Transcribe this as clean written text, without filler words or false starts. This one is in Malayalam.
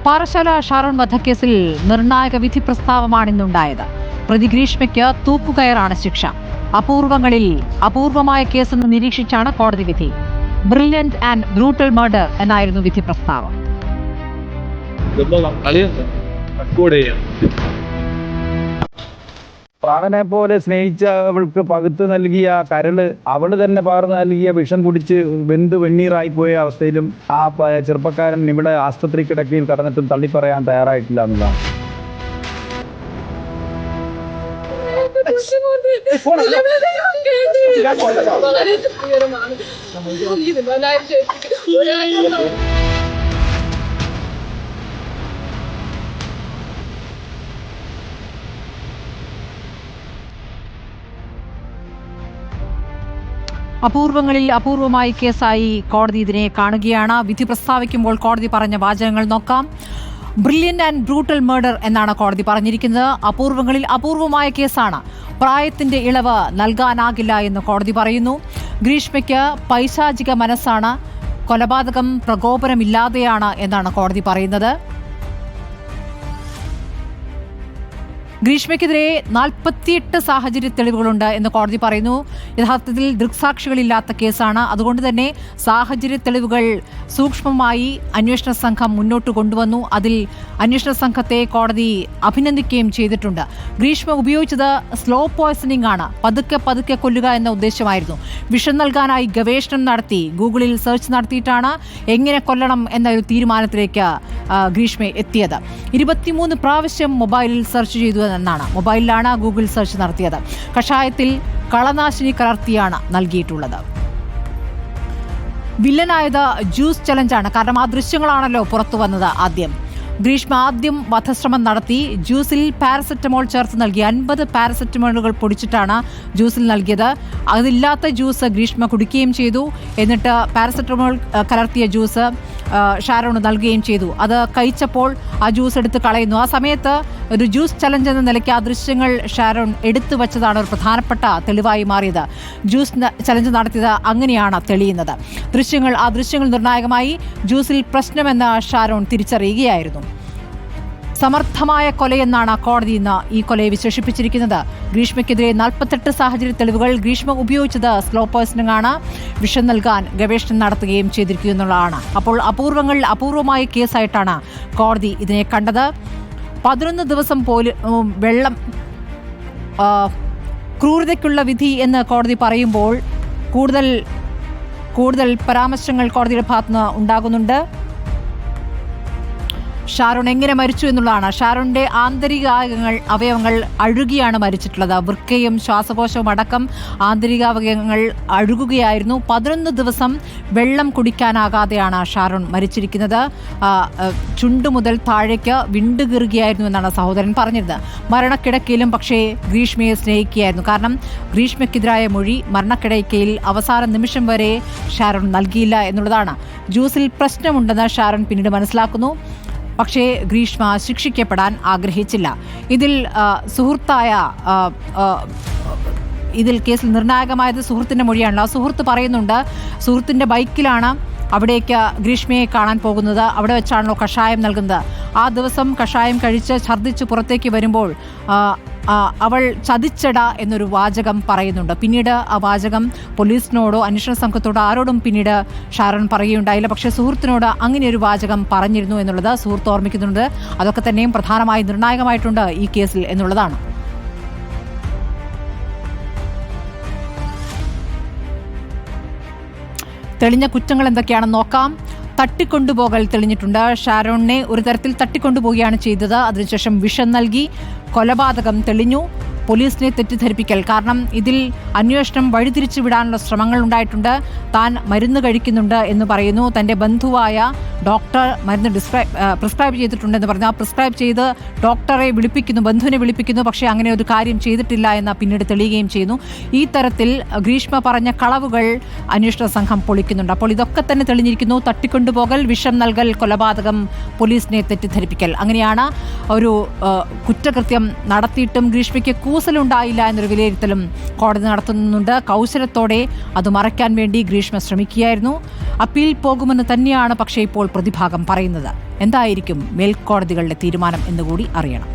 പാറശാല ഷാരോൺ വധക്കേസിൽ നിർണായക വിധി പ്രസ്താവമാണിന്നുണ്ടായത്. പ്രതി ഗ്രീഷ്മയ്ക്ക് തൂക്കുകയറാണ് ശിക്ഷ. അപൂർവമായ കേസെന്ന് നിരീക്ഷിച്ചാണ് കോടതി വിധി. ബ്രില്യന്റ് ആൻഡ് ബ്രൂട്ടൽ മർഡർ എന്നായിരുന്നു വിധി പ്രസ്താവം. പ്രാണനെ പോലെ സ്നേഹിച്ച അവൾക്ക് പകുത്തു നൽകിയ കരള് അവള് തന്നെ പാർന്നു നൽകിയ വിഷം കുടിച്ച് വെന്ത് വെണ്ണീറായിപ്പോയ അവസ്ഥയിലും ആ ചെറുപ്പക്കാരൻ ഇവിടെ ആസ്പത്രി കിടക്കയിൽ കടന്നിട്ടും തള്ളിപ്പറയാൻ തയ്യാറായിട്ടില്ല എന്നതാണ്. അപൂർവങ്ങളിൽ അപൂർവമായ കേസായി കോടതി ഇതിനെ കാണുകയാണ്. വിധി പ്രസ്താവിക്കുമ്പോൾ കോടതി പറഞ്ഞ വാചകങ്ങൾ നോക്കാം. ബ്രില്യന്റ് ആൻഡ് ബ്രൂട്ടൽ മർഡർ എന്നാണ് കോടതി പറഞ്ഞിരിക്കുന്നത്. അപൂർവങ്ങളിൽ അപൂർവമായ കേസാണ്. പ്രായത്തിന്റെ ഇളവ് നൽകാനാകില്ല എന്ന് കോടതി പറയുന്നു. ഗ്രീഷ്മയ്ക്ക് പൈശാചിക മനസ്സാണ്. കൊലപാതകം പ്രകോപനമില്ലാതെയാണ് എന്നാണ് കോടതി പറയുന്നത്. ഗ്രീഷ്മയ്ക്കെതിരെ 48 സാഹചര്യ തെളിവുകളുണ്ട് എന്ന് കോടതി പറയുന്നു. യഥാർത്ഥത്തിൽ ദൃക്സാക്ഷികളില്ലാത്ത കേസാണ്. അതുകൊണ്ട് തന്നെ സാഹചര്യ തെളിവുകൾ സൂക്ഷ്മമായി അന്വേഷണ സംഘം മുന്നോട്ട് കൊണ്ടുവന്നു. അതിൽ അന്വേഷണ സംഘത്തെ കോടതി അഭിനന്ദിക്കുകയും ചെയ്തിട്ടുണ്ട്. ഗ്രീഷ്മ ഉപയോഗിച്ചത് സ്ലോ പോയ്സണിംഗ് ആണ്. പതുക്കെ കൊല്ലുക എന്ന ഉദ്ദേശമായിരുന്നു. വിഷം നൽകാനായി ഗവേഷണം നടത്തി ഗൂഗിളിൽ സെർച്ച് നടത്തിയിട്ടാണ് എങ്ങനെ കൊല്ലണം എന്നൊരു തീരുമാനത്തിലേക്ക് ഗ്രീഷ്മ എത്തിയത്. 23 പ്രാവശ്യം മൊബൈലിൽ സെർച്ച് ചെയ്തു എന്നാണ്. മൊബൈലിലാണ് ഗൂഗിൾ സെർച്ച് നടത്തിയത്. കഷായത്തിൽ കളനാശിനി കലർത്തിയാണ് നൽകിയിട്ടുള്ളത്. വില്ലനായത് ജ്യൂസ് ചലഞ്ചാണ്. കാരണം ആ ദൃശ്യങ്ങളാണല്ലോ പുറത്തു വന്നത്. ഗ്രീഷ്മ ആദ്യം വധശ്രമം നടത്തി. ജ്യൂസിൽ പാരസെറ്റമോൾ ചേർത്ത് നൽകി. 50 പാരസെറ്റമോളുകൾ പൊടിച്ചിട്ടാണ് ജ്യൂസിൽ നൽകിയത്. അതില്ലാത്ത ജ്യൂസ് ഗ്രീഷ്മ കുടിക്കുകയും ചെയ്തു. എന്നിട്ട് പാരസെറ്റമോൾ കലർത്തിയ ജ്യൂസ് ഷാരോണ് നൽകുകയും ചെയ്തു. അത് കഴിച്ചപ്പോൾ ആ ജ്യൂസ് എടുത്ത് കളയുന്നു. ആ സമയത്ത് ഒരു ജ്യൂസ് ചലഞ്ച് എന്ന നിലയ്ക്ക് ആ ദൃശ്യങ്ങൾ ഷാരോൺ എടുത്തു വച്ചതാണ് ഒരു പ്രധാനപ്പെട്ട തെളിവായി മാറിയത്. ജ്യൂസ് ചലഞ്ച് നടത്തിയത് അങ്ങനെയാണ് തെളിയുന്നത്. ആ ദൃശ്യങ്ങൾ നിർണായകമായി. ജ്യൂസിൽ പ്രശ്നമെന്ന് ഷാരോൺ തിരിച്ചറിയുകയായിരുന്നു. സമർത്ഥമായ കൊലയെന്നാണ് കോടതി ഇന്ന് ഈ കൊലയെ വിശേഷിപ്പിച്ചിരിക്കുന്നത്. ഗ്രീഷ്മയ്ക്കെതിരെ 48 സാഹചര്യ തെളിവുകൾ. ഗ്രീഷ്മ ഉപയോഗിച്ചത് സ്ലോ പോയ്സണിംഗ് ആണ്. വിഷം നൽകാൻ ഗവേഷണം നടത്തുകയും ചെയ്തിരിക്കുന്നതാണ്. അപ്പോൾ അപൂർവമായ കേസായിട്ടാണ് കോടതി ഇതിനെ കണ്ടത്. 11 ദിവസം പോലും വെള്ളം ക്രൂരതയ്ക്കുള്ള വിധി എന്ന് കോടതി പറയുമ്പോൾ കൂടുതൽ പരാമർശങ്ങൾ കോടതിയുടെ ഭാഗത്തുനിന്ന് ഉണ്ടാകുന്നുണ്ട്. ഷാരോൺ എങ്ങനെ മരിച്ചു എന്നുള്ളതാണ്. ഷാരോണിന്റെ ആന്തരിക അവയവങ്ങൾ അഴുകിയാണ് മരിച്ചിട്ടുള്ളത്. വൃക്കയും ശ്വാസകോശവും അടക്കം ആന്തരികാവയവങ്ങൾ അഴുകുകയായിരുന്നു. 11 ദിവസം വെള്ളം കുടിക്കാനാകാതെയാണ് ഷാരോൺ മരിച്ചിരിക്കുന്നത്. ചുണ്ടു മുതൽ താഴേക്ക് വിണ്ടുകീറുകയായിരുന്നു എന്നാണ് സഹോദരൻ പറഞ്ഞിരുന്നത്. മരണക്കിടക്കയിലും പക്ഷേ ഗ്രീഷ്മയെ സ്നേഹിക്കുകയായിരുന്നു. കാരണം ഗ്രീഷ്മയ്ക്കെതിരായ മൊഴി മരണക്കിടക്കയിൽ അവസാന നിമിഷം വരെ ഷാരോൺ നൽകിയില്ല എന്നുള്ളതാണ്. ജ്യൂസിൽ പ്രശ്നമുണ്ടെന്ന് ഷാരോൺ പിന്നീട് മനസ്സിലാക്കുന്നു. പക്ഷേ ഗ്രീഷ്മ ശിക്ഷിക്കപ്പെടാൻ ആഗ്രഹിച്ചില്ല. ഇതിൽ കേസിൽ നിർണായകമായത് സുഹൃത്തിൻ്റെ മൊഴിയാണല്ലോ. ആ സുഹൃത്ത് പറയുന്നുണ്ട്, സുഹൃത്തിൻ്റെ ബൈക്കിലാണ് അവിടേക്ക് ഗ്രീഷ്മയെ കാണാൻ പോകുന്നത്. അവിടെ വെച്ചാണല്ലോ കഷായം നൽകുന്നത്. ആ ദിവസം കഷായം കഴിച്ച് ഛർദ്ദിച്ച് പുറത്തേക്ക് വരുമ്പോൾ അവൾ ചതിച്ചട എന്നൊരു വാചകം പറയുന്നുണ്ട്. പിന്നീട് ആ വാചകം പോലീസിനോടോ അന്വേഷണ സംഘത്തോടോ ആരോടും പിന്നീട് ഷാരോൺ പറയുകയുണ്ടായില്ല. പക്ഷേ സുഹൃത്തിനോട് അങ്ങനെ ഒരു വാചകം പറഞ്ഞിരുന്നു എന്നുള്ളത് സുഹൃത്ത് ഓർമ്മിക്കുന്നുണ്ട്. അതൊക്കെ തന്നെയും പ്രധാനമായി നിർണായകമായിട്ടുണ്ട് ഈ കേസിൽ എന്നുള്ളതാണ്. തെളിഞ്ഞ കുറ്റങ്ങൾ എന്തൊക്കെയാണെന്ന് നോക്കാം. തട്ടിക്കൊണ്ടുപോകൽ തെളിഞ്ഞിട്ടുണ്ട്. ഷാരോണിനെ ഒരു തരത്തിൽ തട്ടിക്കൊണ്ടുപോവുകയാണ് ചെയ്തത്. അതിനുശേഷം വിഷം നൽകി. കൊലപാതകം തെളിഞ്ഞു. പോലീസിനെ തെറ്റിദ്ധരിപ്പിക്കൽ. കാരണം ഇതിൽ അന്വേഷണം വഴിതിരിച്ചു വിടാനുള്ള ശ്രമങ്ങൾ ഉണ്ടായിട്ടുണ്ട്. താൻ മരുന്ന് കഴിക്കുന്നുണ്ട് എന്ന് പറയുന്നു. തൻ്റെ ബന്ധുവായ ഡോക്ടർ മരുന്ന് പ്രിസ്ക്രൈബ് ചെയ്തിട്ടുണ്ടെന്ന് പറഞ്ഞു. ആ പ്രിസ്ക്രൈബ് ചെയ്ത് ഡോക്ടറെ ബന്ധുവിനെ വിളിപ്പിക്കുന്നു. പക്ഷേ അങ്ങനെ ഒരു കാര്യം ചെയ്തിട്ടില്ല എന്ന് പിന്നീട് തെളിയുകയും ചെയ്യുന്നു. ഈ തരത്തിൽ ഗ്രീഷ്മ പറഞ്ഞ കളവുകൾ അന്വേഷണ സംഘം പൊളിക്കുന്നുണ്ട്. അപ്പോൾ ഇതൊക്കെ തന്നെ തെളിഞ്ഞിരിക്കുന്നു. തട്ടിക്കൊണ്ടുപോകൽ, വിഷം നൽകൽ, കൊലപാതകം, പോലീസിനെ തെറ്റിദ്ധരിപ്പിക്കൽ. അങ്ങനെയാണ് ഒരു കുറ്റകൃത്യം കുറ്റം നടത്തിയിട്ടും ഗ്രീഷ്മയ്ക്ക് കൂസലുണ്ടായില്ല എന്നൊരു വിലയിരുത്തലും കോടതി നടത്തുന്നുണ്ട്. കൗശലത്തോടെ അത് മറയ്ക്കാൻ വേണ്ടി ഗ്രീഷ്മ ശ്രമിക്കുകയായിരുന്നു. അപ്പീൽ പോകുമെന്ന് തന്നെയാണ് പക്ഷേ ഇപ്പോൾ പ്രതിഭാഗം പറയുന്നത്. എന്തായിരിക്കും മേൽക്കോടതികളുടെ തീരുമാനം എന്നുകൂടി അറിയണം.